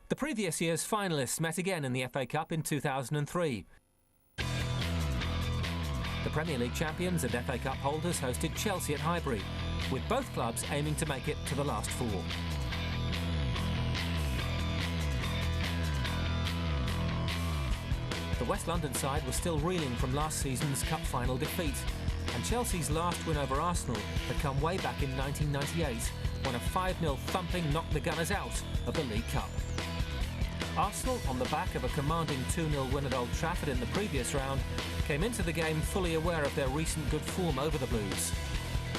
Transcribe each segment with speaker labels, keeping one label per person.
Speaker 1: The previous year's finalists met again in the FA Cup in 2003. The Premier League champions and FA Cup holders hosted Chelsea at Highbury, with both clubs aiming to make it to the last four. The West London side was still reeling from last season's cup final defeat, and Chelsea's last win over Arsenal had come way back in 1998, when a 5-0 thumping knocked the Gunners out of the League Cup. Arsenal, on the back of a commanding 2-0 win at Old Trafford in the previous round, came into the game fully aware of their recent good form over the Blues,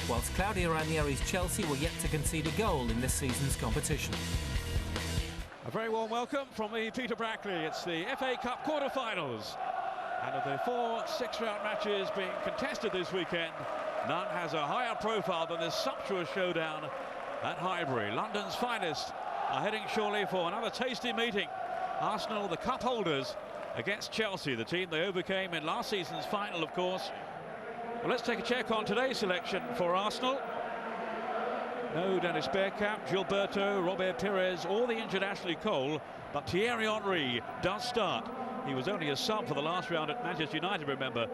Speaker 1: whilst Claudio Ranieri's Chelsea were yet to concede a goal in this season's competition.
Speaker 2: A very warm welcome from me, Peter Brackley. It's the FA Cup quarter-finals. And of the 4 six-round matches being contested this weekend, none has a higher profile than this sumptuous showdown at Highbury. London's finest are heading surely for another tasty meeting. Arsenal, the cup holders, against Chelsea, the team they overcame in last season's final, of course. Well, let's take a check on today's selection for Arsenal. No Dennis Bergkamp, Gilberto, Robert Pires, or the injured Ashley Cole, but Thierry Henry does start. He was only a sub for the last round at Manchester United, remember,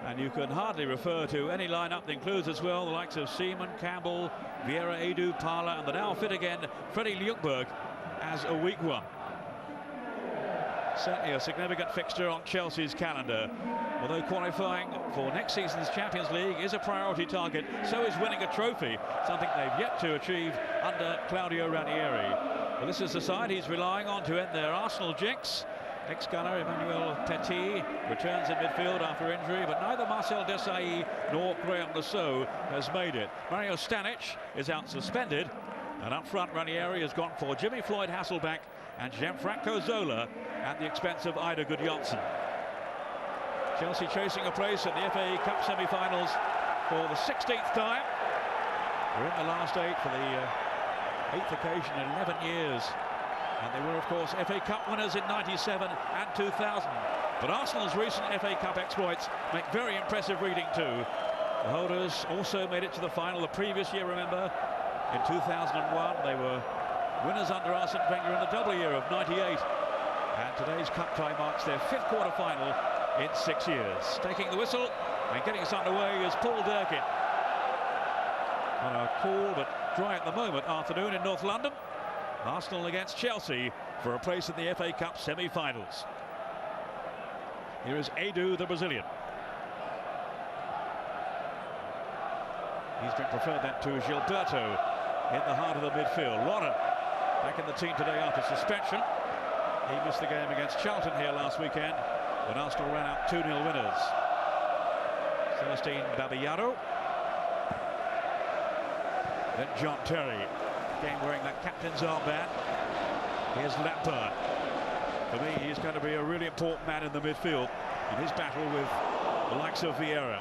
Speaker 2: and you can hardly refer to any lineup that includes as well the likes of Seaman, Campbell, Vieira, Edu, Parla, and the now fit again Freddie Ljungberg as a weak one. Certainly a significant fixture on Chelsea's calendar. Although qualifying for next season's Champions League is a priority target, so is winning a trophy, something they've yet to achieve under Claudio Ranieri. Well, this is the side he's relying on to end their Arsenal jinx. Ex-gunner Emmanuel Petit returns in midfield after injury, but neither Marcel Desailly nor Graham Lasso has made it. Mario Stanic is out suspended, and up front Ranieri has gone for Jimmy Floyd Hasselback and Gianfranco Zola at the expense of Eidur Gudjohnsen. Chelsea chasing a place in the FA Cup semi-finals for the 16th time. We're in the last 8 for the 8th occasion in 11 years. And they were, of course, FA Cup winners in 97 and 2000. But Arsenal's recent FA Cup exploits make very impressive reading too. The holders also made it to the final the previous year, remember. In 2001, they were winners under Arsene Wenger in the double year of 98. And today's cup tie marks their 5th quarter-final in 6 years. Taking the whistle and getting us underway is Paul Durkin. On a cool but dry at the moment afternoon in North London. Arsenal against Chelsea for a place in the FA Cup semi-finals. Here is Edu, the Brazilian. He's been preferred then to Gilberto in the heart of the midfield. Lauren back in the team today after suspension. He missed the game against Charlton here last weekend when Arsenal ran out 2-0 winners. Celestine Babayaro. Then John Terry. Again wearing that captain's armband. Here's Lampard. For me, he's going to be a really important man in the midfield in his battle with the likes of Vieira.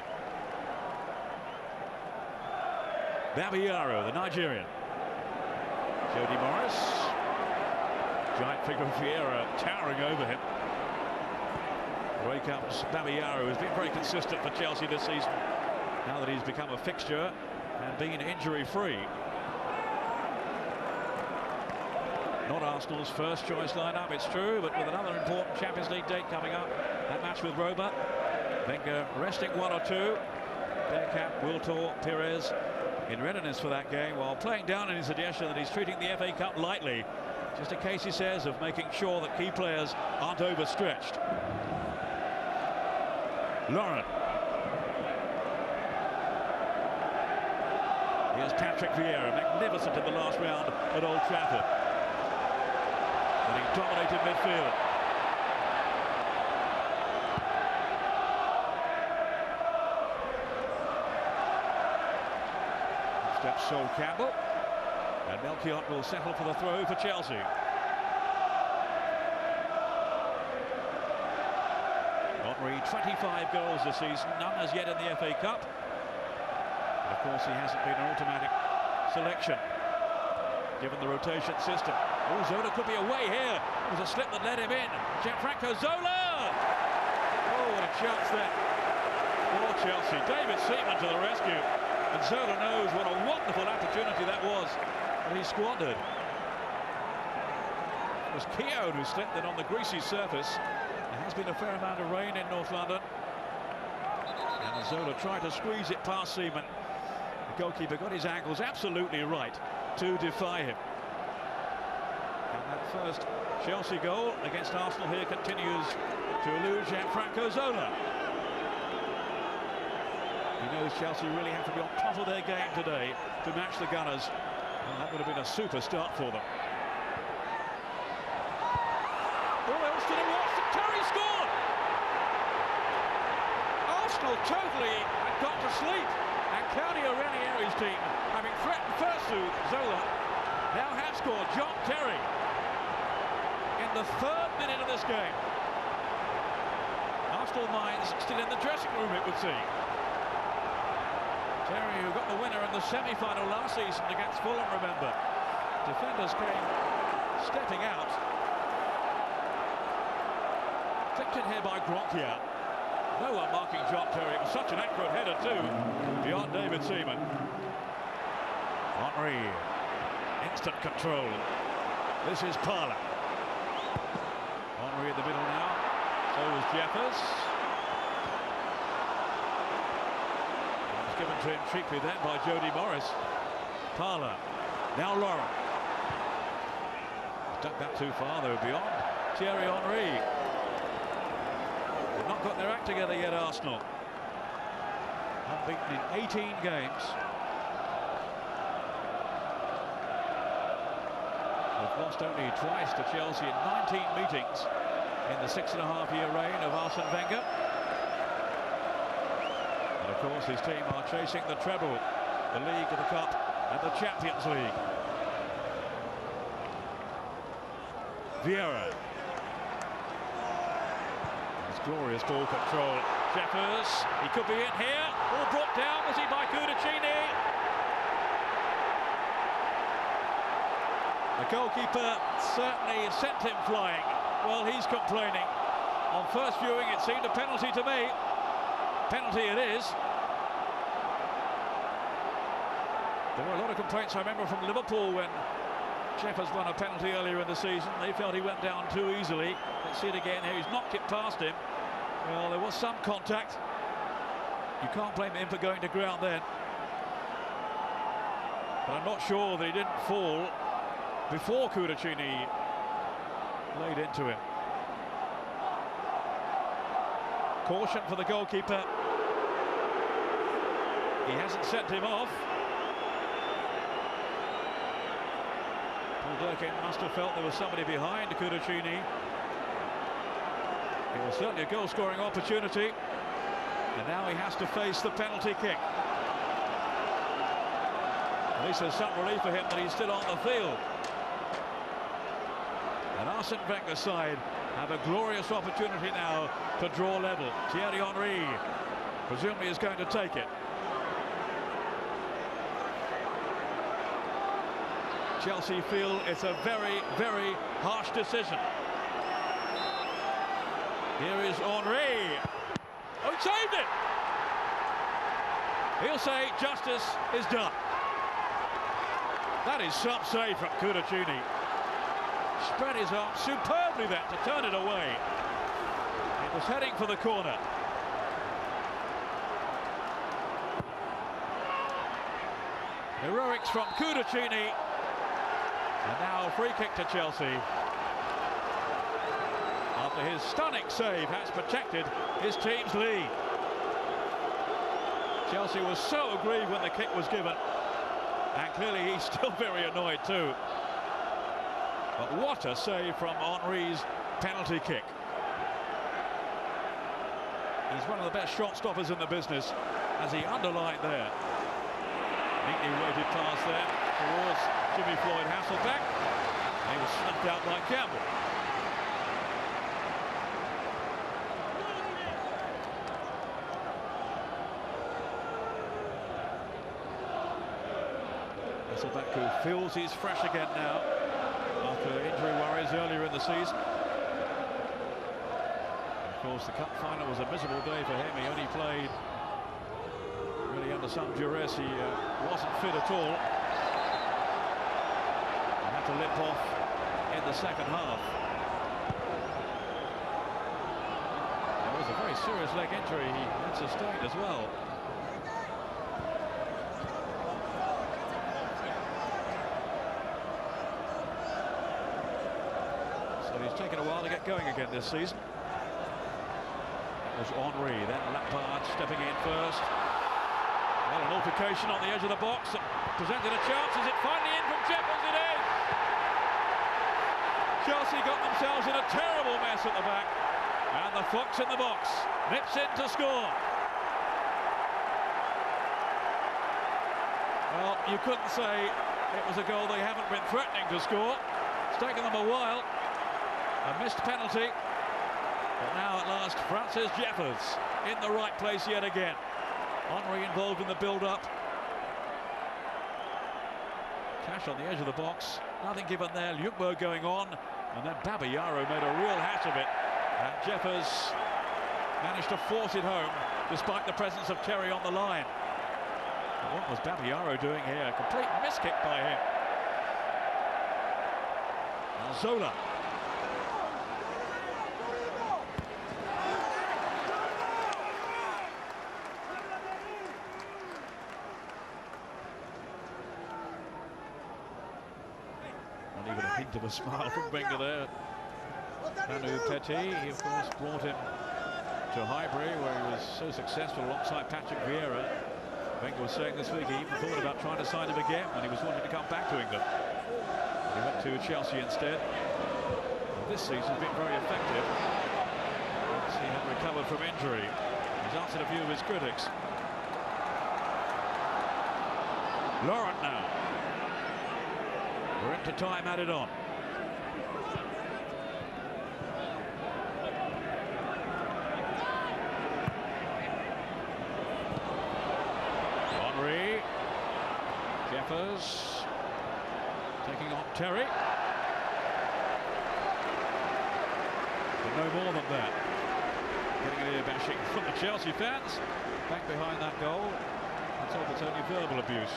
Speaker 2: Babayaro, the Nigerian. Jody Morris. Giant figure of Vieira towering over him. Away comes Babayaro, who's been very consistent for Chelsea this season, now that he's become a fixture and been injury-free. Not Arsenal's first choice lineup, it's true, but with another important Champions League date coming up, that match with Roma. Wenger resting 1 or 2. Bergkamp, Wiltor, Pires in readiness for that game, while playing down any suggestion that he's treating the FA Cup lightly. Just a case, he says, of making sure that key players aren't overstretched. Lauren. Here's Patrick Vieira, magnificent in the last round at Old Trafford. And he dominated midfield. Steps Sol Campbell. And Melchiot will settle for the throw for Chelsea. Henry, 25 goals this season, none as yet in the FA Cup. And of course, he hasn't been an automatic selection, given the rotation system. Oh, Zola could be away here. It was a slip that led him in. Gianfranco Zola! Oh, what a chance there for Chelsea. David Seaman to the rescue. And Zola knows what a wonderful opportunity that was that he squandered. Of was Keogh who slipped it on the greasy surface. There has been a fair amount of rain in North London. And Zola tried to squeeze it past Seaman. The goalkeeper got his angles absolutely right to defy him. And that first Chelsea goal against Arsenal here continues to elude Gianfranco Zola. He knows Chelsea really have to be on top of their game today to match the Gunners. And that would have been a super start for them. All else to the watch, Terry scored! Arsenal totally had got to sleep. And Claudio Ranieri's team, having threatened first to Zola, now have scored. John Terry in the 3rd minute of this game. Arsenal minds still in the dressing room, it would seem. Terry, who got the winner in the semi-final last season against Fulham, remember. Defenders came stepping out. Tipped in here by Gronkia. No one marking John Terry. It was such an accurate header too, beyond David Seaman. Henry, instant control. This is Parla. Henry in the middle now. So was Jeffers. Given to him cheaply then by Jody Morris. Parla, now Lauren. Ducked that too far though, beyond Thierry Henry. They've not got their act together yet, Arsenal. Unbeaten in 18 games. They've lost only twice to Chelsea in 19 meetings in the 6.5-year reign of Arsene Wenger. And of course his team are chasing the treble, the League, the Cup and the Champions League. Vieira. It's glorious ball control. Jeffers, he could be in here. All brought down, was he, by Cudicini? The goalkeeper certainly sent him flying. Well, he's complaining. On first viewing it seemed a penalty to me. Penalty it is. There were a lot of complaints, I remember, from Liverpool when Jeffers won a penalty earlier in the season. They felt he went down too easily. Let's see it again here. He's knocked it past him. Well, there was some contact. You can't blame him for going to ground then. But I'm not sure that he didn't fall before Cudicini laid into him. Caution for the goalkeeper. He hasn't sent him off. Paul Durkin must have felt there was somebody behind Cudicini. It was certainly a goal-scoring opportunity. And now he has to face the penalty kick. At least there's some relief for him that he's still on the field. And Arsene Wenger's side have a glorious opportunity now to draw level. Thierry Henry presumably is going to take it. Chelsea feel it's a very, very harsh decision. Here is Henry. Oh, he saved it! He'll say justice is done. That is some save from Cudicini. Spread his arm superbly there to turn it away. It was heading for the corner. Heroics from Cudicini. And now a free kick to Chelsea. After his stunning save has protected his team's lead. Chelsea was so aggrieved when the kick was given. And clearly he's still very annoyed too. But what a save from Henry's penalty kick. He's one of the best shot stoppers in the business, as he underlined there. Neatly weighted pass there towards Jimmy Floyd Hasselback. And he was snuffed out by Campbell. Hasselback, who feels he's fresh again now after injury worries earlier in the season. Of course, the cup final was a miserable day for him. He only played really under some duress. He wasn't fit at all. He had to limp off in the second half. It was a very serious leg injury he had sustained as well. So he's taken a while to get going again this season. It was Henry, then Lampard stepping in first. Well, an altercation on the edge of the box that presented a chance. Is it finally in from Jeffers? It is! Chelsea got themselves in a terrible mess at the back. And the Fox in the box nips in to score. Well, you couldn't say it was a goal they haven't been threatening to score. It's taken them a while. A missed penalty. But now at last, Francis Jeffers in the right place yet again. Henry involved in the build-up. Cash on the edge of the box. Nothing given there. Ljungberg going on. And then Babayaro made a real hash of it. And Jeffers managed to force it home despite the presence of Terry on the line. But what was Babayaro doing here? A complete miskick by him. Zola. Not even a hint of a smile from Wenger there. Manu Petit, he of course brought him to Highbury where he was so successful alongside Patrick Vieira. Wenger was saying this week he even thought about trying to sign him again when he was wanting to come back to England. He went to Chelsea instead. Well, this season's been very effective. Once he had recovered from injury, he's answered a few of his critics. Laurent now. We're into time added on. Henry. Jeffers taking on Terry. But no more than that. Getting an ear bashing from the Chelsea fans. Back behind that goal. Let's hope it's only verbal abuse.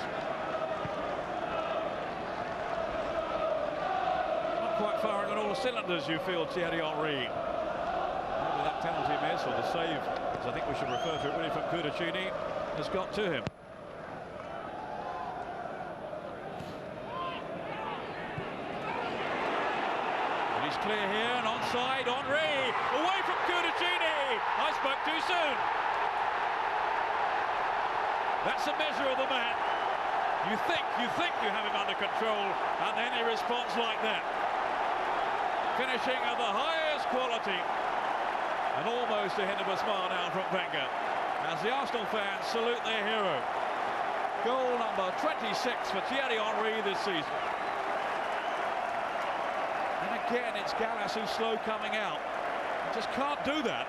Speaker 2: Not quite firing on all cylinders, you feel, Thierry Henry. Maybe that penalty miss, or the save, as I think we should refer to it really, from Cudicini, has got to him. And he's clear here and onside. Henry away from Cudicini. I spoke too soon. That's a measure of the man. You think you have him under control, and then he responds like that. Finishing of the highest quality, and almost a hint of a smile now from Wenger as the Arsenal fans salute their hero. Goal number 26 for Thierry Henry this season. And again, it's Gallas who's slow coming out. He just can't do that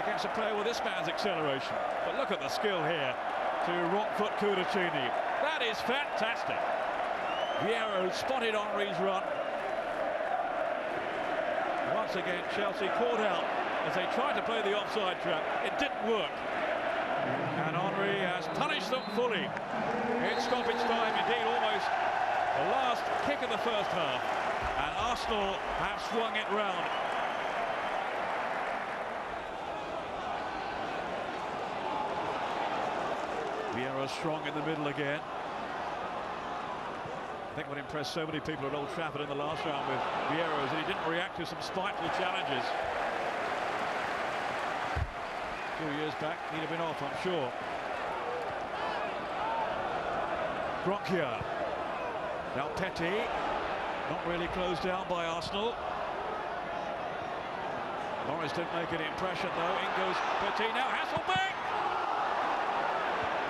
Speaker 2: against a player with this man's acceleration. But look at the skill here to Rockfoot Cudicini. That is fantastic. Vieira spotted Henry's run. Once again, Chelsea caught out as they tried to play the offside trap. It didn't work. And Henry has punished them fully. In stoppage time, indeed, almost the last kick of the first half. And Arsenal have swung it round. Vieira strong in the middle again. I think what impressed so many people at Old Trafford in the last round with Vieira is that he didn't react to some spiteful challenges. A few years back, he'd have been off, I'm sure. Gronkja. Now Petit. Not really closed down by Arsenal. Morris didn't make any impression though. In goes Petit. Now Hasselbeck.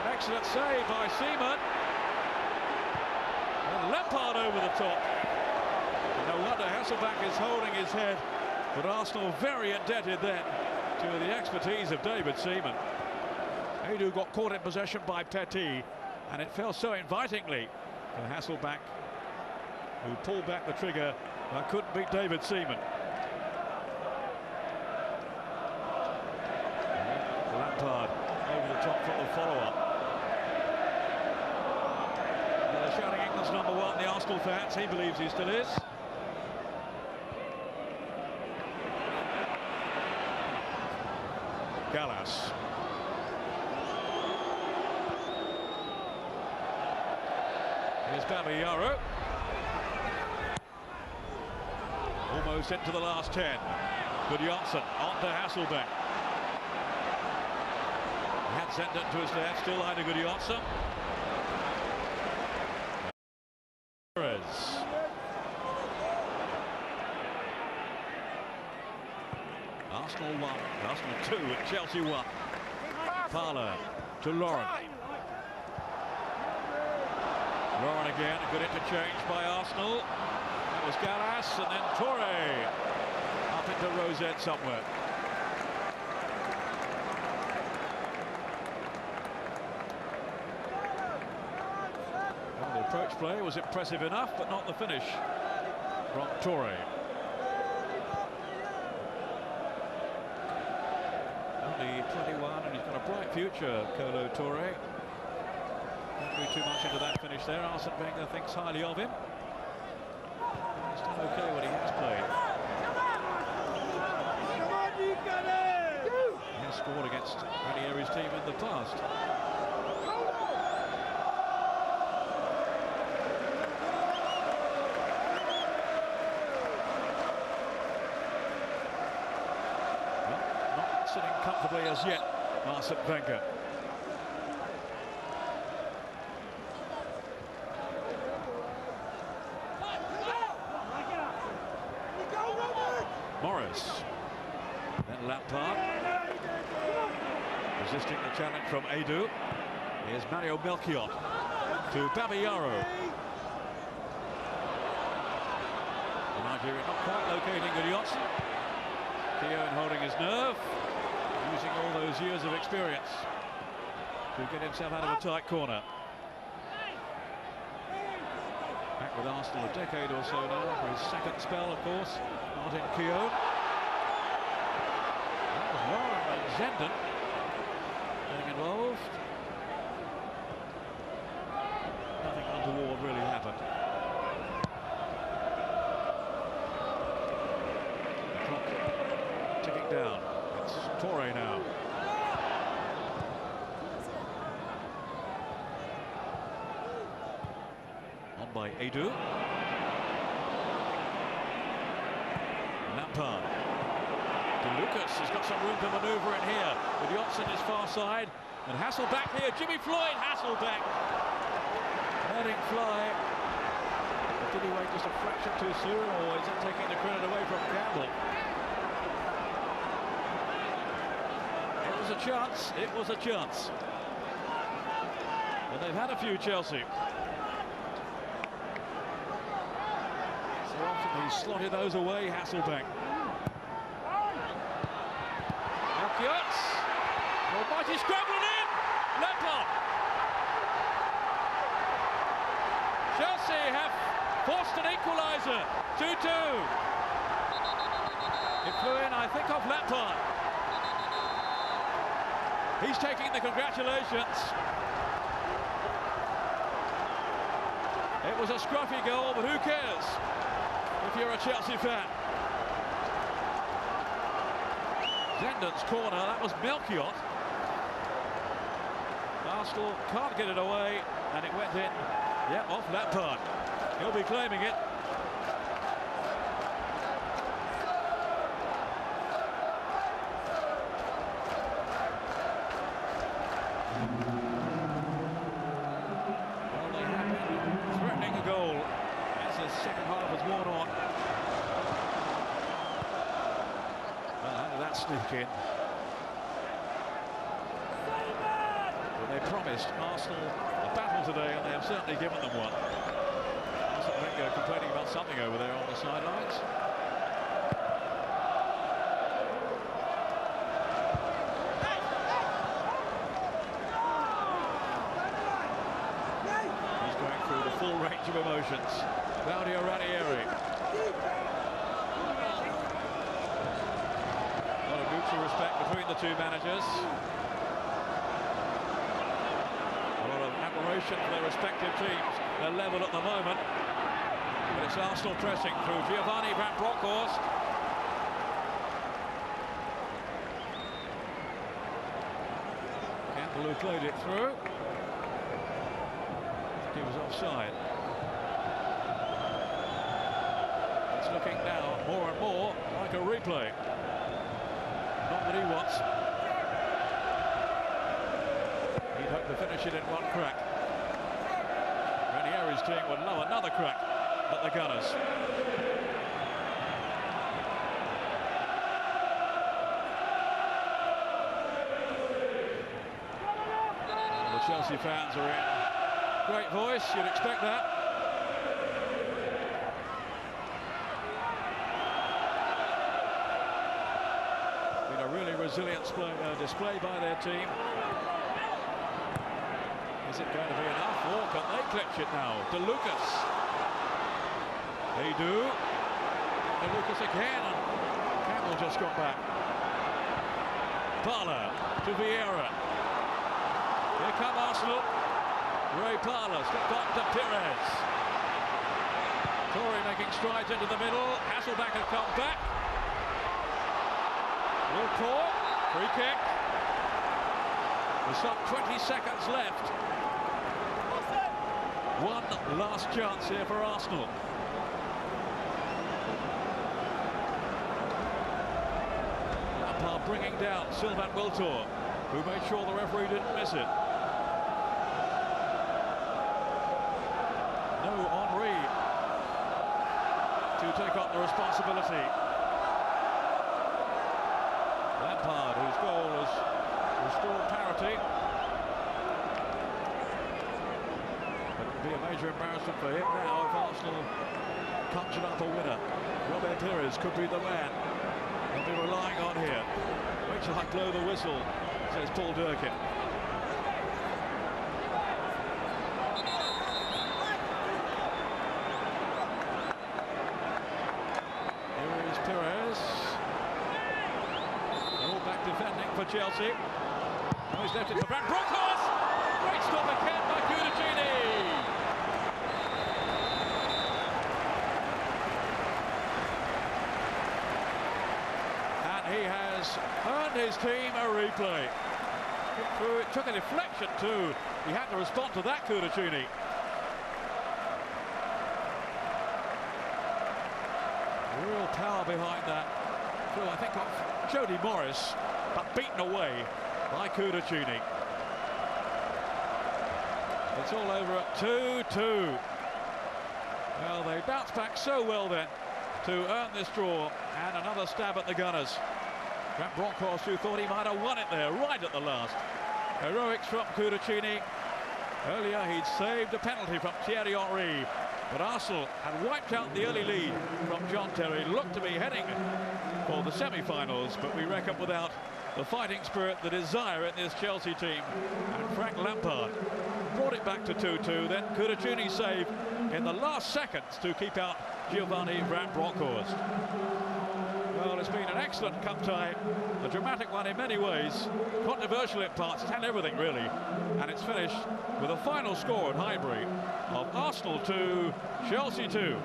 Speaker 2: An excellent save by Seaman. And Lampard over the top. And no wonder Hasselbeck is holding his head. But Arsenal very indebted then to the expertise of David Seaman. Edu got caught in possession by Petit, and it fell so invitingly for Hasselbeck, who pulled back the trigger but couldn't beat David Seaman. Lampard over the top for the follow-up. They're shouting England's #1, the Arsenal fans. He believes he still is. Gallas. Here's Babayaro. Almost into the last 10. Gudjohnsen on to Hasselbeck. He had sent it to his left, still Einar Gudjohnsen. Arsenal 1, Arsenal 2 at Chelsea 1. Parlour to Lauren. Lauren again, a good interchange by Arsenal. That was Gallas, and then Toure up into Rosette somewhere. Well, the approach play was impressive enough, but not the finish from Toure. Only 21, and he's got a bright future, Kolo Toure. Don't read too much into that finish there. Arsene Wenger thinks highly of him. He's done okay when he has played. He has scored against Ranieri's team in the past. Well, not sitting comfortably as yet, Arsene Wenger. Morris, then Lampard, resisting the challenge from Edu. Here's Mario Melchiot to Babayaro. Nigeria not quite locating Gudjohnsen. Keown holding his nerve, using all those years of experience to get himself out of a tight corner. Back with Arsenal a decade or so now for his second spell, of course. Martin Keown. That was Warren and Zenden getting involved. Nothing untoward really happened. The clock ticking down. It's Toure now. On by Edu. Lampard to Lucas, he's got some room to manoeuvre in here with Johnson his far side, and Hasselbeck here. Jimmy Floyd, Hasselbeck letting fly. But did he wait just a fraction too soon, or is that taking the credit away from Campbell? It was a chance, it was a chance, and they've had a few, Chelsea. He slotted those away, Hasselbeck. Melchiot. Almighty scrambling in. Lampard. Chelsea have forced an equaliser. 2-2. It flew in, I think, off Lampard. He's taking the congratulations. It was a scruffy goal, but who cares if you're a Chelsea fan? Zenden's corner, that was Melchiot. Arsenal can't get it away, and it went in. Yep, off Lampard. He'll be claiming it. Well, they have been threatening a goal as the second half has worn on. Well, how did that sneak in? Well, they promised Arsenal a battle today, and they have certainly given them one. Arsene Wenger complaining about something over there on the sidelines. He's going through the full range of emotions. Claudio Ranieri. A lot of mutual respect between the two managers. A lot of admiration for their respective teams. They're level at the moment. But it's Arsenal pressing through Giovanni van Bronckhorst. people who played it through. He was offside. It's looking now more and more like a replay. Not what he wants. He'd hope to finish it in one crack. Ranieri's team would love another crack at the Gunners. The Chelsea fans are in great voice, you'd expect that. Been a really resilient display by their team. Is it going to be enough, or can they clutch it now? De Lucas. They do. De Lucas again, and Campbell just got back. Parler to Vieira. Here come Arsenal. Ray Parler stepped up to Pires. Torrey making strides into the middle. Hasselback has come back. Wiltord, free kick. There's some 20 seconds left. One last chance here for Arsenal. Lampard bringing down Sylvain Wiltord, who made sure the referee didn't miss it. No Henry to take up the responsibility. Lampard, whose goal has restored parity. It would be a major embarrassment for him now if Arsenal conjured up a winner. Robert Pires could be the man they'll be relying on here. Wait till I blow the whistle, says Paul Durkin. Here is Pires. All back defending for Chelsea. Now he's left it for Frank Bronckhorst. Great stop again by Cudicini. And he has earned his team a replay. It took a deflection too. He had to respond to that, Cudicini. Real power behind that. So I think of Jody Morris, but beaten away by Cudicini. It's all over at 2-2. Well, they bounced back so well then to earn this draw, and another stab at the Gunners. Frank Bronckhorst, who thought he might have won it there right at the last. Heroics from Cudicini. Earlier he'd saved a penalty from Thierry Henry, but Arsenal had wiped out the early lead from John Terry. Looked to be heading for the semi-finals, but we reckon without the fighting spirit, the desire in this Chelsea team. And Frank Lampard brought it back to 2-2. Then Cudicini save in the last seconds to keep out Giovanni Frank Bronckhorst. Well, it's been an excellent cup tie, a dramatic one in many ways, controversial in parts, it's had everything really, and it's finished with a final score at Highbury of Arsenal 2, Chelsea 2.